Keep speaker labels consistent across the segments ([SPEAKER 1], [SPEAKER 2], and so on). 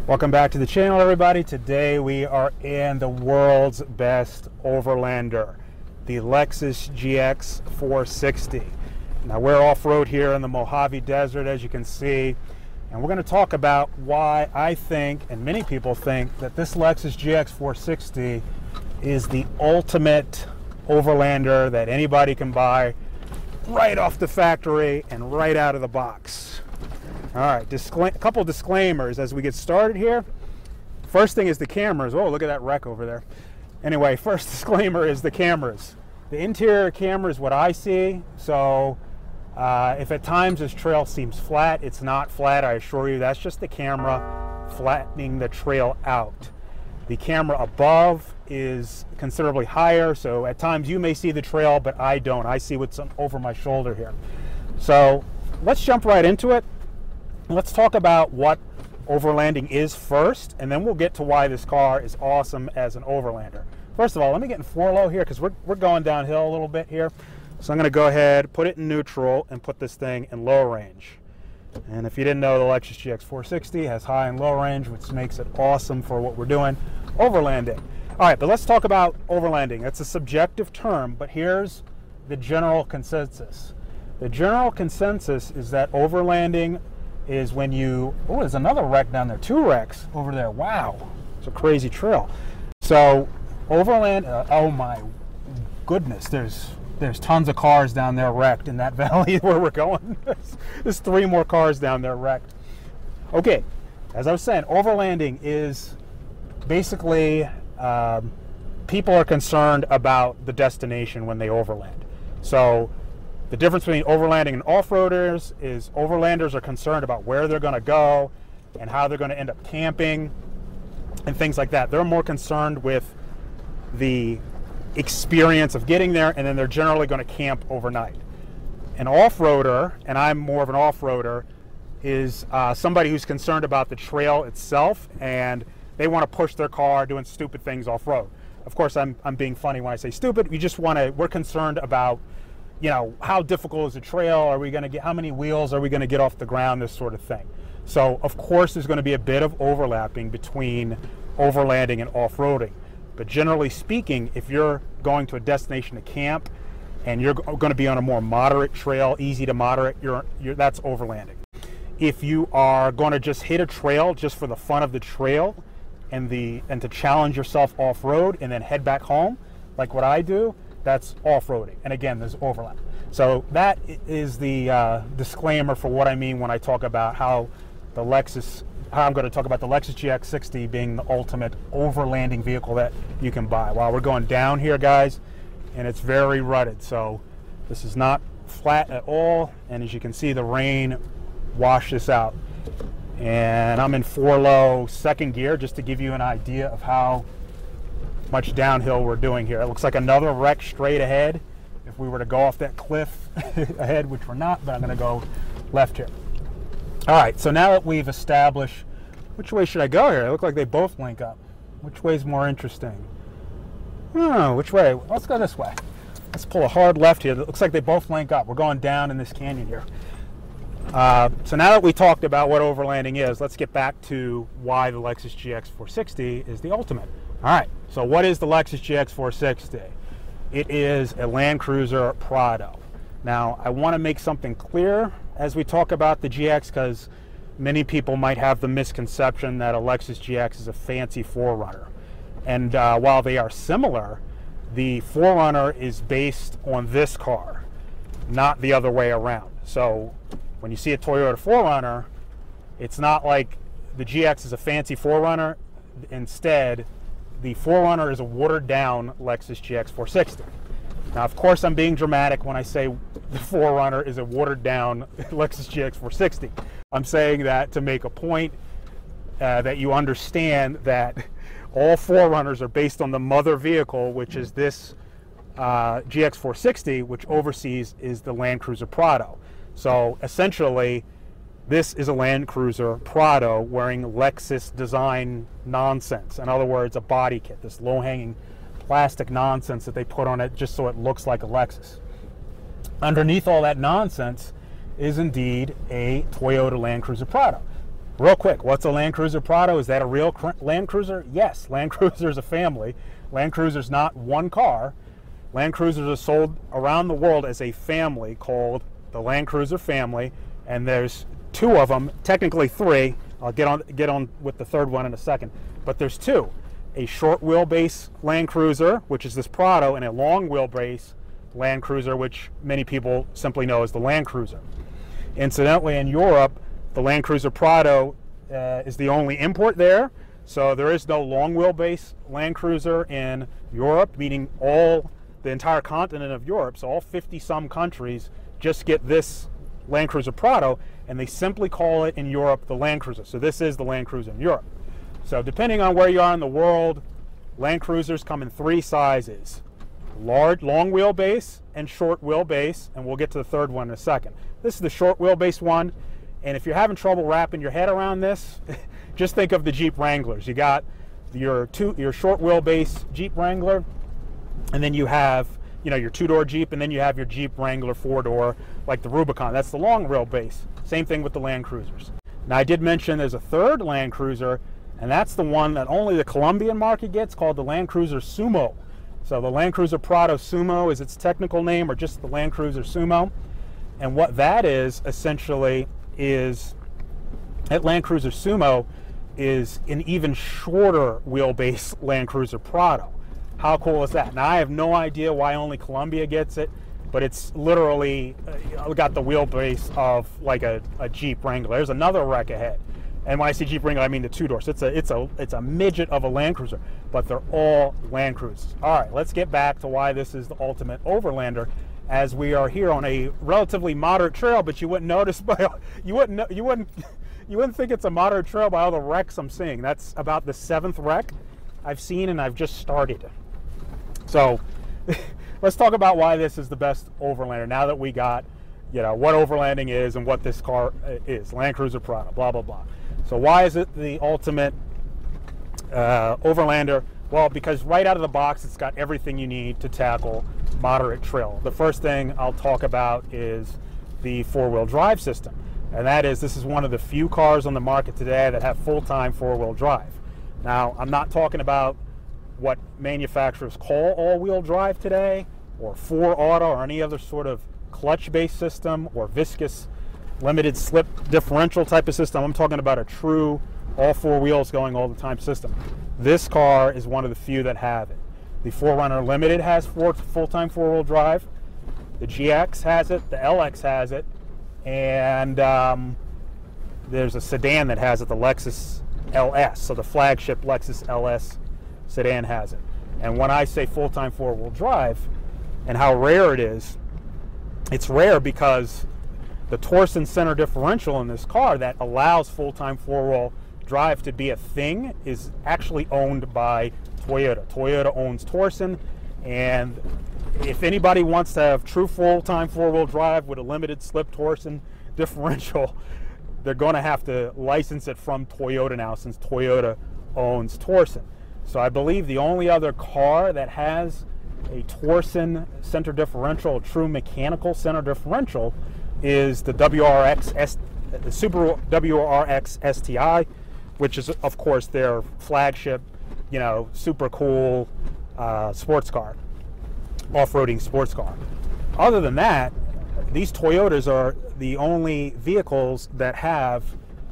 [SPEAKER 1] Welcome back to the channel, everybody. Today we are in the world's best overlander, the Lexus GX 460. Now we're off-road here in the Mojave Desert, as you can see, and we're going to talk about why I think, and many people think, that this Lexus GX 460 is the ultimate overlander that anybody can buy right off the factory and right out of the box. All right, a couple disclaimers as we get started here. First thing is the cameras. Oh, look at that wreck over there. Anyway, first disclaimer is the cameras. The interior camera is what I see. So if at times this trail seems flat, it's not flat, I assure you. That's just the camera flattening the trail out. The camera above is considerably higher, so at times you may see the trail, but I don't. I see what's over my shoulder here. So let's jump right into it. Let's talk about what overlanding is first, and then we'll get to why this car is awesome as an overlander. First of all, let me get in 4-low here because we're going downhill a little bit here. So I'm going to go ahead, put it in neutral, and put this thing in low range. And if you didn't know, the Lexus GX 460 has high and low range, which makes it awesome for what we're doing, overlanding. All right, but let's talk about overlanding. That's a subjective term, but here's the general consensus. The general consensus is that overlanding is when you, oh, there's another wreck down there, 2 wrecks over there. Wow, it's a crazy trail. So overland, oh my goodness, there's tons of cars down there wrecked in that valley where we're going. There's 3 more cars down there wrecked. Okay, as I was saying, overlanding is basically people are concerned about the destination when they overland. So the difference between overlanding and off-roaders is overlanders are concerned about where they're going to go and how they're going to end up camping and things like that. They're more concerned with the experience of getting there, and then they're generally going to camp overnight. An off-roader, and I'm more of an off-roader, is somebody who's concerned about the trail itself, and they want to push their car doing stupid things off-road. Of course, I'm being funny when I say stupid. We're concerned about, you know, how difficult is the trail? Are we going to get, how many wheels are we going to get off the ground? This sort of thing. So, of course, there's going to be a bit of overlapping between overlanding and off-roading. But generally speaking, if you're going to a destination to camp and you're going to be on a more moderate trail, easy to moderate, that's overlanding. If you are going to just hit a trail just for the fun of the trail and to challenge yourself off-road and then head back home, like what I do, that's off-roading. And again, there's overlap. So that is the disclaimer for what I mean when I talk about how I'm going to talk about the Lexus GX 60 being the ultimate overlanding vehicle that you can buy. While we're going down here, guys, and it's very rutted. So this is not flat at all. And as you can see, the rain washed this out. And I'm in 4-low second gear just to give you an idea of how much downhill we're doing here. It looks like another wreck straight ahead if we were to go off that cliff ahead, which we're not, but I'm going to go left here. All right, so now that we've established which way should I go here, it looks like they both link up. Which way is more interesting? Oh, which way? Let's go this way. Let's pull a hard left here. It looks like they both link up. We're going down in this canyon here. So now that we talked about what overlanding is, let's get back to why the Lexus GX 460 is the ultimate. All right, so what is the Lexus GX 460? It is a Land Cruiser Prado. Now, I want to make something clear as we talk about the GX because many people might have the misconception that a Lexus GX is a fancy 4Runner. And while they are similar, the 4Runner is based on this car, not the other way around. So when you see a Toyota 4Runner, it's not like the GX is a fancy 4Runner. Instead, the 4Runner is a watered-down Lexus GX 460. Now, of course, I'm being dramatic when I say the 4Runner is a watered-down Lexus GX 460. I'm saying that to make a point that you understand that all 4Runners are based on the mother vehicle, which is this GX 460, which overseas is the Land Cruiser Prado. So, essentially, this is a Land Cruiser Prado wearing Lexus design nonsense. In other words, a body kit, this low-hanging plastic nonsense that they put on it just so it looks like a Lexus. Underneath all that nonsense is indeed a Toyota Land Cruiser Prado. Real quick, what's a Land Cruiser Prado? Is that a real Land Cruiser? Yes, Land Cruiser is a family. Land Cruiser is not one car. Land Cruisers are sold around the world as a family called the Land Cruiser family, and there's two of them, technically three. I'll get on with the third one in a second, but there's two: a short wheelbase Land Cruiser, which is this Prado, and a long wheelbase Land Cruiser, which many people simply know as the Land Cruiser. Incidentally, in Europe, the Land Cruiser Prado is the only import there, so there is no long wheelbase Land Cruiser in Europe, meaning the entire continent of Europe, so all 50-some countries just get this Land Cruiser Prado, and they simply call it in Europe the Land Cruiser. So this is the Land Cruiser in Europe. So depending on where you are in the world, Land Cruisers come in three sizes: long wheelbase and short wheelbase, and we'll get to the third one in a second. This is the short wheelbase one, and if you're having trouble wrapping your head around this, just think of the Jeep Wranglers. You got your short wheelbase Jeep Wrangler, and then you have your two-door Jeep, and then you have your Jeep Wrangler four-door like the Rubicon. That's the long wheelbase. Same thing with the Land Cruisers. Now, I did mention there's a third Land Cruiser, and that's the one that only the Colombian market gets, called the Land Cruiser Sumo. So the Land Cruiser Prado Sumo is its technical name, or just the Land Cruiser Sumo. And what that is essentially is that Land Cruiser Sumo is an even shorter wheelbase Land Cruiser Prado. How cool is that? Now, I have no idea why only Colombia gets it, but it's literally got the wheelbase of like a Jeep Wrangler. There's another wreck ahead. And when I say Jeep Wrangler, I mean the two doors. It's a midget of a Land Cruiser, but they're all Land Cruisers. All right, let's get back to why this is the ultimate overlander, as we are here on a relatively moderate trail, but you wouldn't notice you wouldn't think it's a moderate trail by all the wrecks I'm seeing. That's about the 7th wreck I've seen, and I've just started. So let's talk about why this is the best overlander, now that we got what overlanding is and what this car is. Land Cruiser Prado, blah blah blah. So why is it the ultimate overlander? Well, because right out of the box, it's got everything you need to tackle moderate trail. The first thing I'll talk about is the 4-wheel drive system, and that is, this is one of the few cars on the market today that have full-time 4-wheel drive. Now, I'm not talking about what manufacturers call all-wheel drive today, or 4-auto, or any other sort of clutch-based system, or viscous limited slip differential type of system. I'm talking about a true all 4 wheels going all the time system. This car is one of the few that have it. The 4Runner Limited has full-time 4-wheel drive. The GX has it. The LX has it. And there's a sedan that has it, the Lexus LS. So the flagship Lexus LS sedan has it. And when I say full-time 4-wheel drive and how rare it is, it's rare because the Torsen center differential in this car that allows full-time 4-wheel drive to be a thing is actually owned by Toyota. Toyota owns Torsen, and if anybody wants to have true full-time 4-wheel drive with a limited slip Torsen differential, they're going to have to license it from Toyota now, since Toyota owns Torsen. So I believe the only other car that has a Torsen center differential, a true mechanical center differential, is the the Subaru WRX STI, which is, of course, their flagship, super cool sports car, off-roading sports car. Other than that, these Toyotas are the only vehicles that have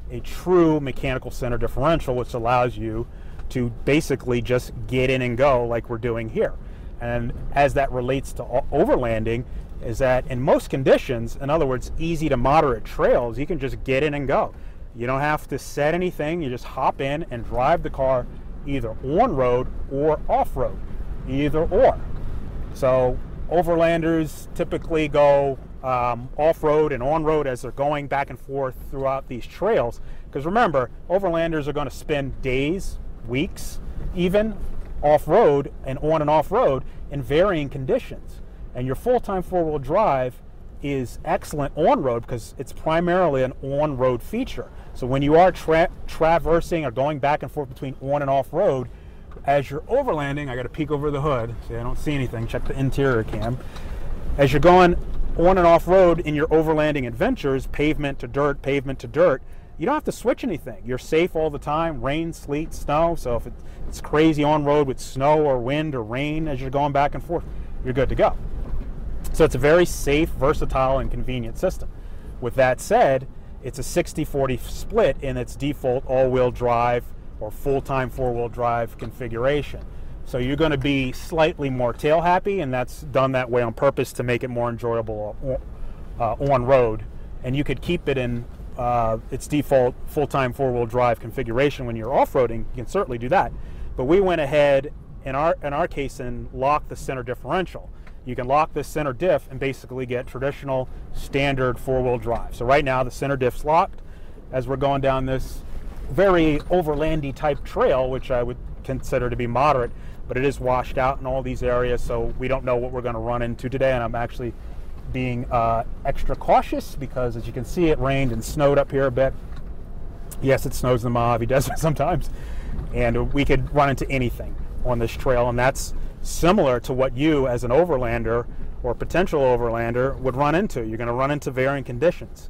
[SPEAKER 1] a true mechanical center differential, which allows you to basically just get in and go like we're doing here. And as that relates to overlanding, is that in most conditions, in other words, easy to moderate trails, you can just get in and go. You don't have to set anything. You just hop in and drive the car either on road or off road, either or. So overlanders typically go off road and on road as they're going back and forth throughout these trails. Because remember, overlanders are going to spend days, weeks, even off road and on and off road in varying conditions. And your full-time 4-wheel drive is excellent on-road because it's primarily an on-road feature. So when you are traversing or going back and forth between on and off-road, as you're overlanding, I got to peek over the hood, see I don't see anything, check the interior cam. As you're going on and off-road in your overlanding adventures, pavement to dirt, you don't have to switch anything. You're safe all the time, rain, sleet, snow. So if it's crazy on road with snow or wind or rain as you're going back and forth, you're good to go. So it's a very safe, versatile, and convenient system. With that said, it's a 60-40 split in its default all-wheel drive or full-time four-wheel drive configuration. So you're going to be slightly more tail happy, and that's done that way on purpose to make it more enjoyable on road. And you could keep it in its default full-time four-wheel drive configuration when you're off-roading. You can certainly do that. But we went ahead in our case and locked the center differential. You can lock this center diff and basically get traditional standard four-wheel drive. So right now the center diff's locked as we're going down this very overlandy type trail, which I would consider to be moderate, but it is washed out in all these areas, so we don't know what we're going to run into today. And I'm actually being extra cautious because, as you can see, it rained and snowed up here a bit. Yes, it snows in the Mojave Desert sometimes, and we could run into anything on this trail, and that's similar to what you as an overlander or potential overlander would run into. You're going to run into varying conditions.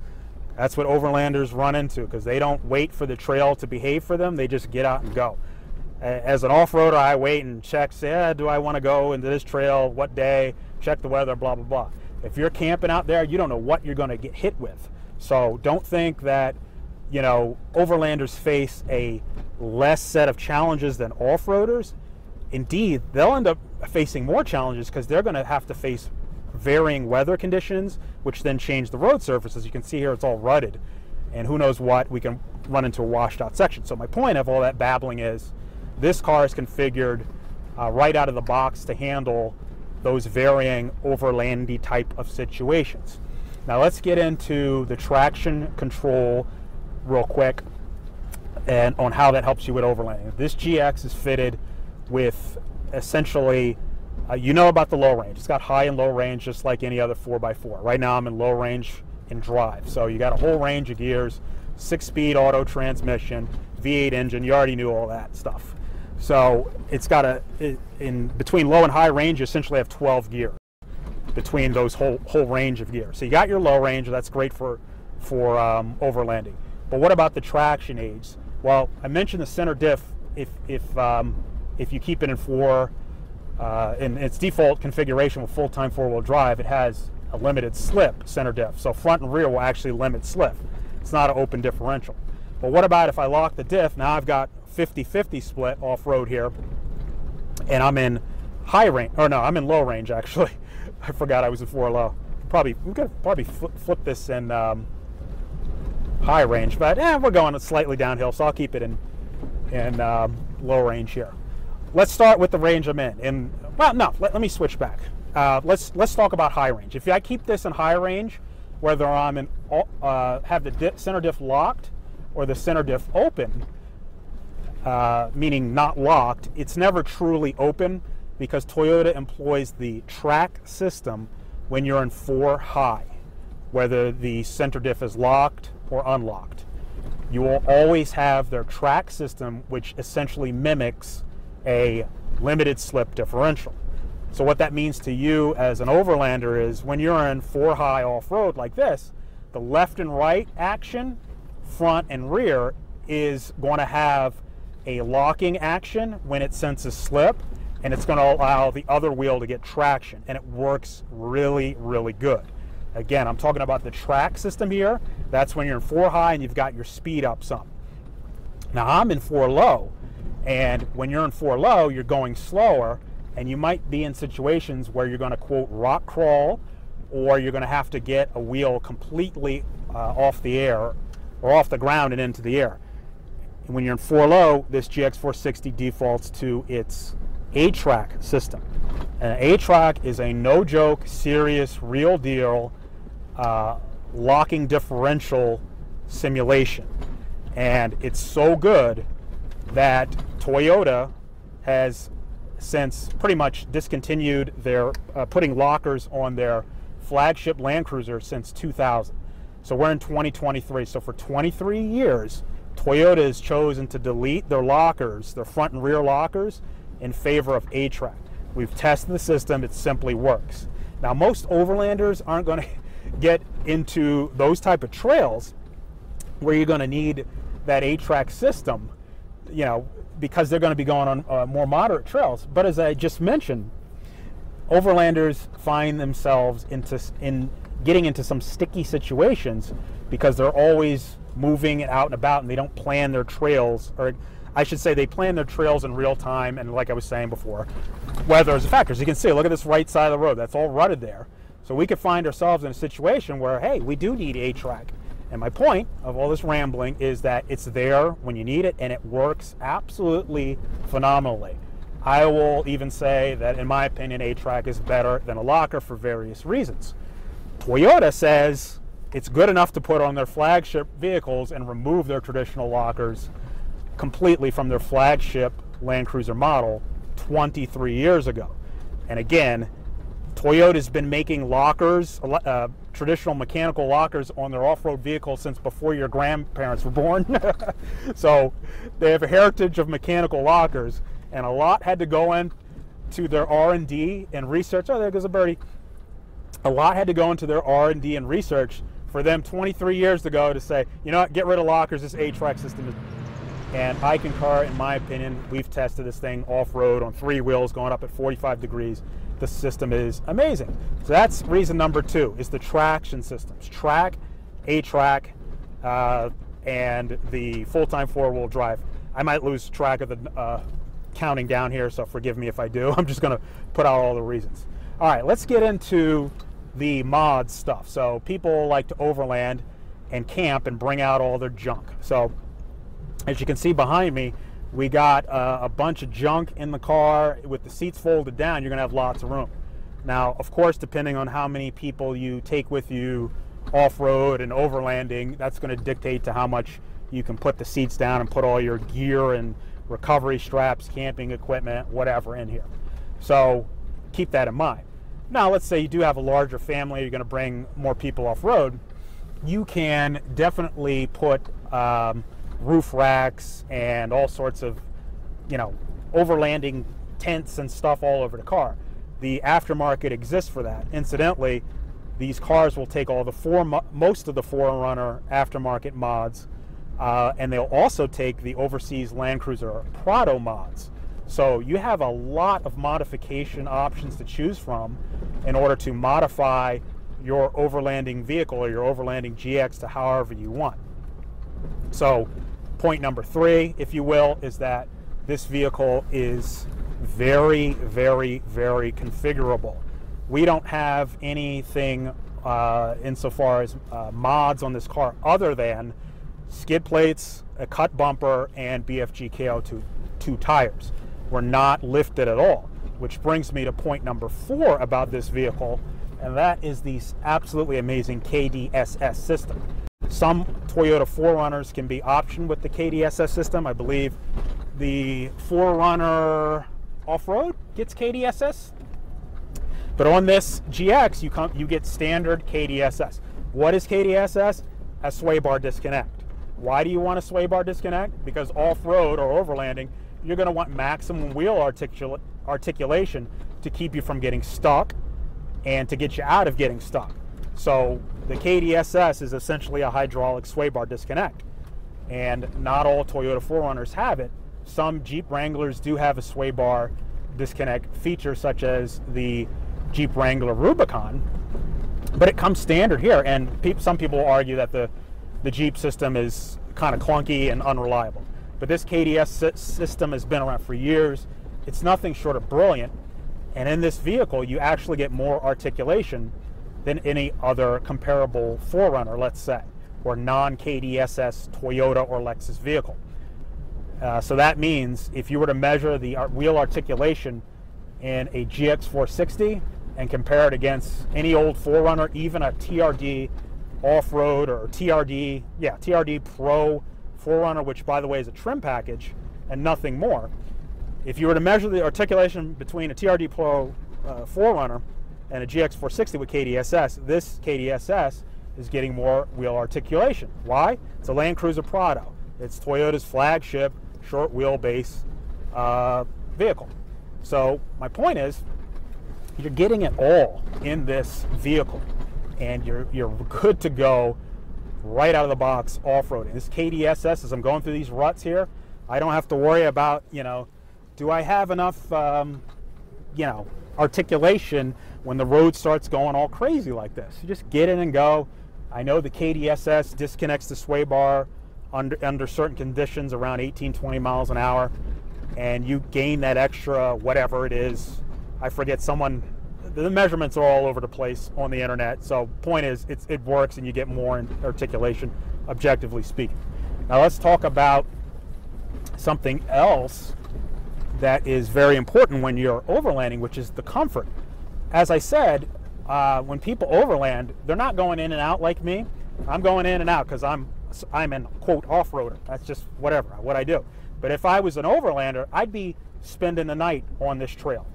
[SPEAKER 1] That's what overlanders run into, because they don't wait for the trail to behave for them. They just get out and go. As an off-roader, I wait and check, say, do I want to go into this trail, what day, check the weather, blah, blah, blah. If you're camping out there, you don't know what you're going to get hit with. So don't think that, you know, overlanders face a less set of challenges than off-roaders. Indeed, they'll end up facing more challenges because they're going to have to face varying weather conditions, which then change the road surface. As you can see here, it's all rutted, and who knows what, we can run into a washed out section. So my point of all that babbling is this car is configured right out of the box to handle those varying overlandy type of situations. Now let's get into the traction control real quick and on how that helps you with overlanding. This GX is fitted with essentially, you know about the low range. It's got high and low range just like any other 4x4. Right now I'm in low range in drive. So you got a whole range of gears, 6-speed auto transmission, V8 engine, you already knew all that stuff. So it's got in between low and high range, you essentially have 12 gears between those whole range of gears. So you got your low range, that's great for overlanding. But what about the traction aids? Well, I mentioned the center diff. If you keep it in its default configuration with full-time four-wheel drive, it has a limited slip center diff. So front and rear will actually limit slip. It's not an open differential. But what about if I lock the diff? Now I've got 50-50 split off-road here, and I'm in high range, or no, I'm in low range actually. I forgot I was in 4 low. We could probably flip this in high range, but we're going slightly downhill, so I'll keep it in low range here. Let's start with the range I'm in. Well, no, let me switch back. Let's talk about high range. If I keep this in high range, whether I'm in have the center diff locked or the center diff open, meaning not locked, it's never truly open because Toyota employs the track system when you're in 4 high, whether the center diff is locked or unlocked. You will always have their track system, which essentially mimics a limited slip differential. So what that means to you as an overlander is when you're in 4 high off-road like this, the left and right action, front and rear, is going to have a locking action when it senses slip, and it's going to allow the other wheel to get traction, and it works really, really good. Again, I'm talking about the track system here. That's when you're in 4 high and you've got your speed up some. Now I'm in 4 low, and when you're in 4 low, you're going slower, and you might be in situations where you're going to, quote, rock crawl, or you're going to have to get a wheel completely off the air or off the ground and into the air. And when you're in 4 low, this GX460 defaults to its A-Track system. And A-Track is a no-joke, serious, real deal locking differential simulation. And it's so good that Toyota has since pretty much discontinued their putting lockers on their flagship Land Cruiser since 2000. So we're in 2023. So for 23 years, Toyota has chosen to delete their lockers, their front and rear lockers, in favor of A-Track. We've tested the system, it simply works. Now most overlanders aren't going to get into those type of trails where you're going to need that 8-track system, you know, because they're going to be going on more moderate trails. But as I just mentioned, overlanders find themselves getting into some sticky situations because they're always moving out and about, and they don't plan their trails, or I should say they plan their trails in real time. And like I was saying before, weather is a factor. As you can see, look at this right side of the road. That's all rutted there. So we could find ourselves in a situation where, hey, we do need 8-track. And my point of all this rambling is that it's there when you need it, and it works absolutely phenomenally. I will even say that, in my opinion, 8-track is better than a locker for various reasons. Toyota says it's good enough to put on their flagship vehicles and remove their traditional lockers completely from their flagship Land Cruiser model 23 years ago. And again, Toyota's been making lockers, traditional mechanical lockers on their off-road vehicles since before your grandparents were born. So they have a heritage of mechanical lockers, and a lot had to go into their R&D and research. Oh, there goes a birdie. A lot had to go into their R&D and research for them 23 years ago to say, you know what, get rid of lockers, this 8-track system is... And I concur, in my opinion. We've tested this thing off-road on 3 wheels going up at 45 degrees. The system is amazing. So that's reason number 2, is the traction systems. Track, 8-track, and the full-time 4-wheel drive. I might lose track of the counting down here, so forgive me if I do. I'm just going to put out all the reasons. All right, let's get into the mod stuff. So people like to overland and camp and bring out all their junk. So as you can see behind me, we got a bunch of junk in the car. With the seats folded down, you're going to have lots of room. Now, of course, depending on how many people you take with you off-road and overlanding, that's going to dictate to how much you can put the seats down and put all your gear and recovery straps, camping equipment, whatever in here. So keep that in mind. Now, let's say you do have a larger family, you're going to bring more people off-road. You can definitely put roof racks and all sorts of, you know, overlanding tents and stuff all over the car. The aftermarket exists for that. Incidentally, these cars will take all the most of the 4Runner aftermarket mods, and they'll also take the overseas Land Cruiser Prado mods. So you have a lot of modification options to choose from in order to modify your overlanding vehicle or your overlanding GX to however you want. So point number 3, if you will, is that this vehicle is very, very, very configurable. We don't have anything insofar as mods on this car other than skid plates, a cut bumper, and BFG KO2 tires. We're not lifted at all, which brings me to point number 4 about this vehicle, and that is the absolutely amazing KDSS system. Some Toyota 4Runners can be optioned with the KDSS system. I believe the 4Runner Off-Road gets KDSS. But on this GX, you get standard KDSS. What is KDSS? A sway bar disconnect. Why do you want a sway bar disconnect? Because off-road or overlanding, you're going to want maximum wheel articulation to keep you from getting stuck and to get you out of getting stuck. So the KDSS is essentially a hydraulic sway bar disconnect, and not all Toyota 4Runners have it. Some Jeep Wranglers do have a sway bar disconnect feature, such as the Jeep Wrangler Rubicon, but it comes standard here, and some people argue that the Jeep system is kind of clunky and unreliable. But this KDS system has been around for years. It's nothing short of brilliant, and in this vehicle you actually get more articulation than any other comparable 4Runner, let's say, or non-KDSS Toyota or Lexus vehicle. So that means if you were to measure the wheel articulation in a GX460 and compare it against any old 4Runner, even a TRD off-road or TRD Pro 4Runner, which by the way is a trim package and nothing more. If you were to measure the articulation between a TRD Pro 4Runner and a GX460 with KDSS, this KDSS is getting more wheel articulation. Why? It's a Land Cruiser Prado. It's Toyota's flagship short wheelbase vehicle. So my point is, you're getting it all in this vehicle, and you're good to go right out of the box off-roading. This KDSS, as I'm going through these ruts here, I don't have to worry about, do I have enough, articulation when the road starts going all crazy like this. You just get in and go. I know the KDSS disconnects the sway bar under certain conditions around 18-20 miles an hour, and you gain that extra whatever it is. I forget, the measurements are all over the place on the internet. So point is, it works and you get more articulation, objectively speaking. Now let's talk about something else that is very important when you're overlanding, which is the comfort. As I said, when people overland, they're not going in and out like me. I'm going in and out because I'm an quote off-roader. That's just what I do. But if I was an overlander, I'd be spending the night on this trail.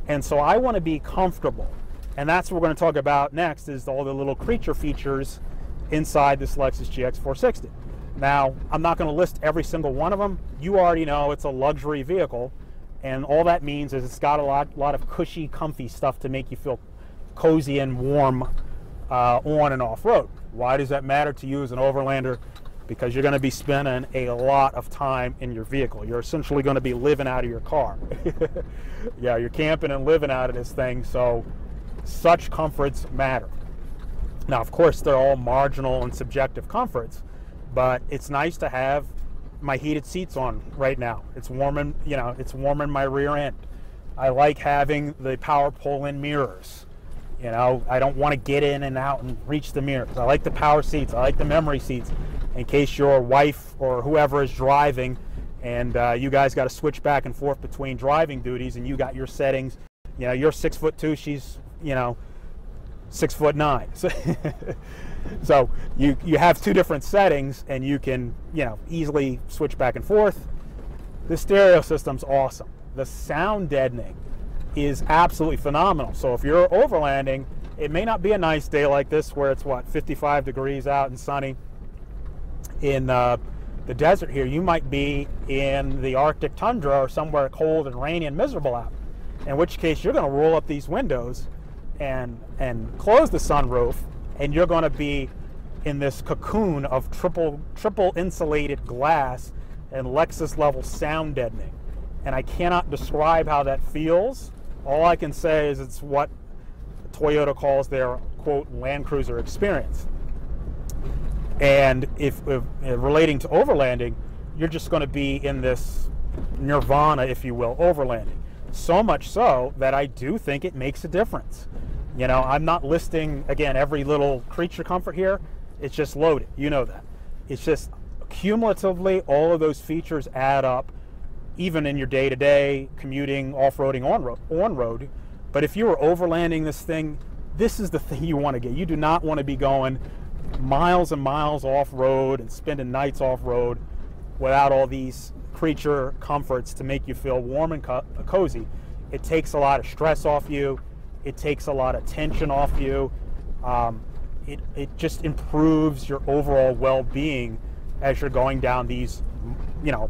[SPEAKER 1] And so I want to be comfortable. And that's what we're going to talk about next, is all the little creature features inside this Lexus GX 460. Now, I'm not going to list every single one of them. You already know it's a luxury vehicle, and all that means is it's got a lot of cushy, comfy stuff to make you feel cozy and warm on and off road. Why does that matter to you as an overlander? Because you're going to be spending a lot of time in your vehicle. You're essentially going to be living out of your car. Yeah, you're camping and living out of this thing, so such comforts matter. Now, of course, they're all marginal and subjective comforts, but it's nice to have my heated seats on right now. It's warming, it's warming my rear end. I like having the power pull-in mirrors. I don't want to get in and out and reach the mirrors. I like the power seats. I like the memory seats in case your wife or whoever is driving and you guys got to switch back and forth between driving duties, and you got your settings. You're 6'2", she's 6'9". So you have two different settings, and you can easily switch back and forth. The stereo system's awesome. The sound deadening is absolutely phenomenal. So if you're overlanding, it may not be a nice day like this where it's 55 degrees out and sunny in the desert here. You might be in the Arctic tundra or somewhere cold and rainy and miserable out, in which case you're going to roll up these windows and close the sunroof, and you're going to be in this cocoon of triple insulated glass and Lexus level sound deadening. And I cannot describe how that feels. All I can say is it's what Toyota calls their quote Land Cruiser experience. And if relating to overlanding, you're just going to be in this nirvana, if you will, overlanding. So much so that I do think it makes a difference. I'm not listing, again, every little creature comfort here. It's just loaded. You know that. It's just cumulatively, all of those features add up, even in your day-to-day commuting, off-roading, on-road. But if you were overlanding this thing, this is the thing you want to get. You do not want to be going miles and miles off-road and spending nights off-road without all these creature comforts to make you feel warm and cozy. It takes a lot of stress off you. It takes a lot of tension off you. It just improves your overall well-being as you're going down these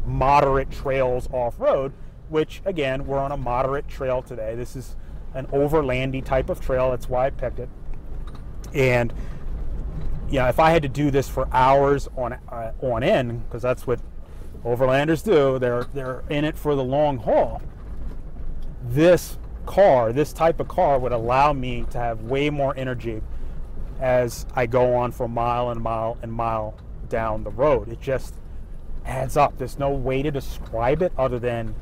[SPEAKER 1] moderate trails off-road, which, again, we're on a moderate trail today. This is an overlandy type of trail. That's why I picked it. And if I had to do this for hours on end, because that's what overlanders do, they're in it for the long haul. This type of car would allow me to have way more energy as I go on for mile and mile down the road. It just adds up. There's no way to describe it other than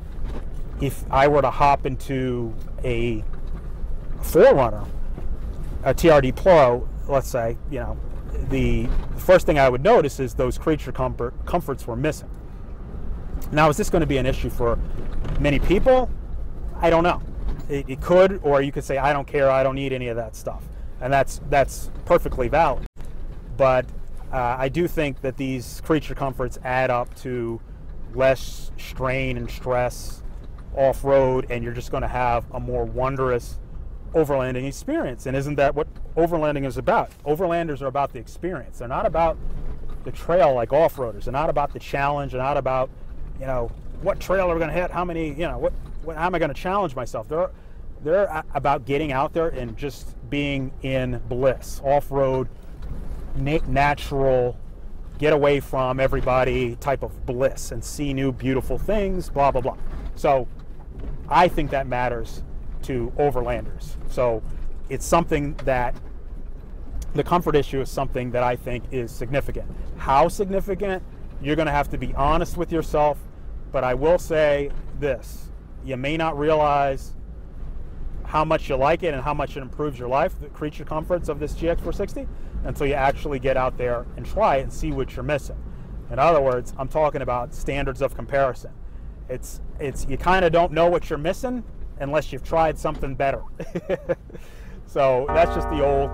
[SPEAKER 1] if I were to hop into a 4Runner, a TRD Pro, let's say, the first thing I would notice is those creature comforts were missing. Now, is this going to be an issue for many people? I don't know. It could, or you could say, I don't care, I don't need any of that stuff. And that's perfectly valid. But I do think that these creature comforts add up to less strain and stress off-road, and you're just going to have a more wondrous overlanding experience. And isn't that what overlanding is about? Overlanders are about the experience. They're not about the trail like off-roaders. They're not about the challenge. They're not about, what trail are we going to hit? How many, how am I going to challenge myself? They're about getting out there and just being in bliss, off-road, natural get away from everybody type of bliss and see new beautiful things, blah, blah, blah. So I think that matters to overlanders. So it's something that the comfort issue is something that I think is significant. How significant? You're going to have to be honest with yourself, but I will say this. You may not realize how much you like it and how much it improves your life, the creature comforts of this GX460, until you actually get out there and try it and see what you're missing. In other words, I'm talking about standards of comparison. It's you kind of don't know what you're missing unless you've tried something better. So that's just the old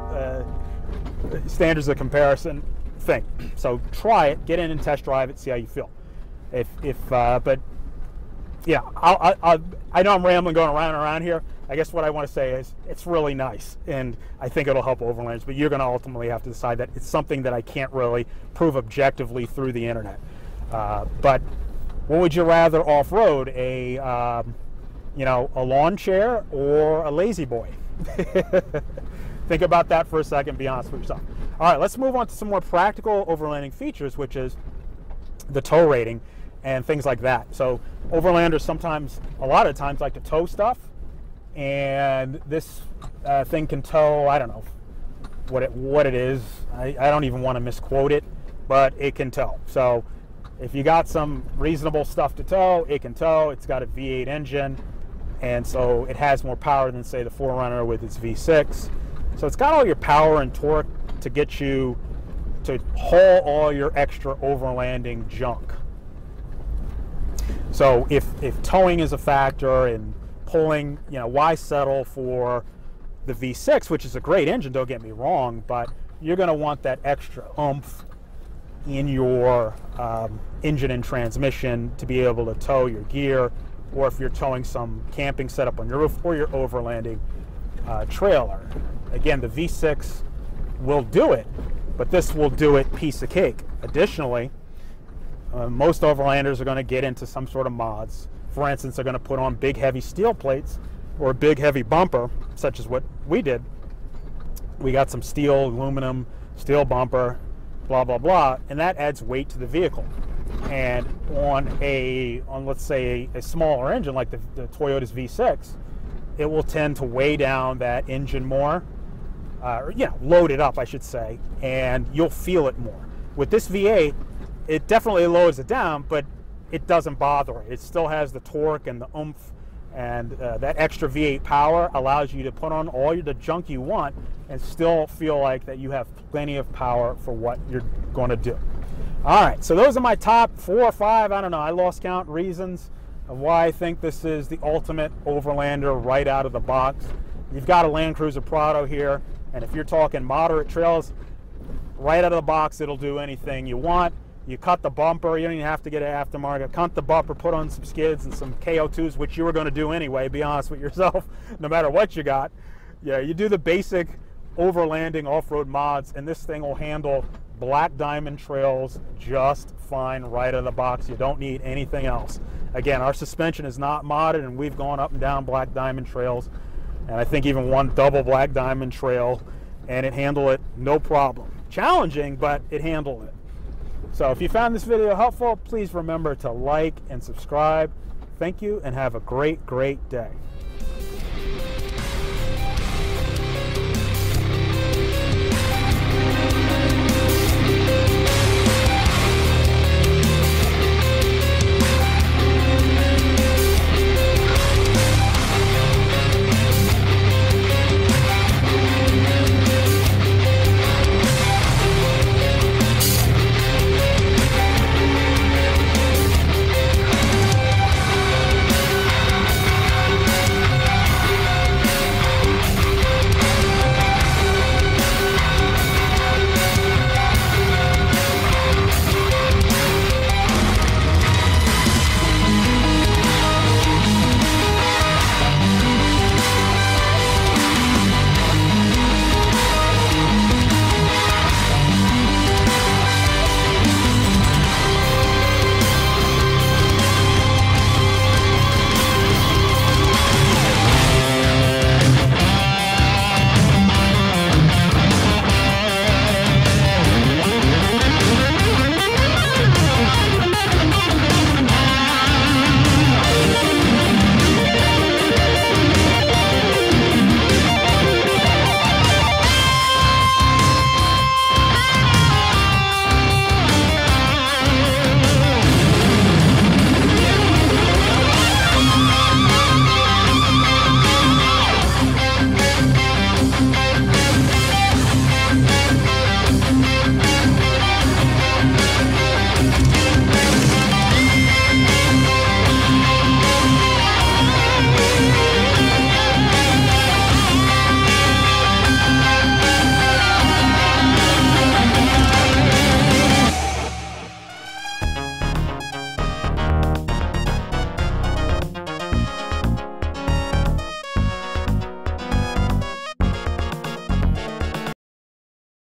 [SPEAKER 1] standards of comparison thing. So try it, get in and test drive it, see how you feel. But yeah, I know I'm rambling, going around and around here. I guess what I want to say is it's really nice, and I think it'll help overlanders, but you're going to ultimately have to decide that it's something that I can't really prove objectively through the internet. But what would you rather off-road, a lawn chair or a lazy boy? Think about that for a second, be honest with yourself. All right, let's move on to some more practical overlanding features, which is the tow rating and things like that. So overlanders sometimes, a lot of times, like to tow stuff, and this thing can tow, I don't know what it is. I don't even want to misquote it, but it can tow. So if you got some reasonable stuff to tow, it can tow. It's got a V8 engine, and so it has more power than, say, the 4Runner with its V6. So it's got all your power and torque to get you to haul all your extra overlanding junk. So if towing is a factor and pulling, why settle for the V6, which is a great engine, don't get me wrong, but you're going to want that extra oomph in your engine and transmission to be able to tow your gear, or if you're towing some camping setup on your roof or your overlanding trailer. Again, the V6 will do it, but this will do it piece of cake. Additionally, most overlanders are going to get into some sort of mods. For instance, they're going to put on big heavy steel plates or a big heavy bumper, such as what we did. We got some steel, aluminum, steel bumper, blah, blah, blah, and that adds weight to the vehicle. And on let's say a smaller engine like the Toyota's V6, it will tend to weigh down that engine more, load it up, I should say, and you'll feel it more. With this V8, it definitely lowers it down, but it doesn't bother it. It still has the torque and the oomph, and that extra V8 power allows you to put on all the junk you want and still feel like that you have plenty of power for what you're going to do. All right, so those are my top 4 or 5, I don't know, I lost count, reasons of why I think this is the ultimate overlander right out of the box. You've got a Land Cruiser Prado here, and if you're talking moderate trails, right out of the box, it'll do anything you want. You cut the bumper, you don't even have to get an aftermarket. Cut the bumper, put on some skids and some KO2s, which you were going to do anyway, be honest with yourself, no matter what you got. Yeah, you do the basic overlanding off-road mods, and this thing will handle black diamond trails just fine right out of the box. You don't need anything else. Again, our suspension is not modded, and we've gone up and down black diamond trails, and I think even one double black diamond trail, and it handled it no problem. Challenging, but it handled it. So if you found this video helpful, please remember to like and subscribe. Thank you, and have a great, great day.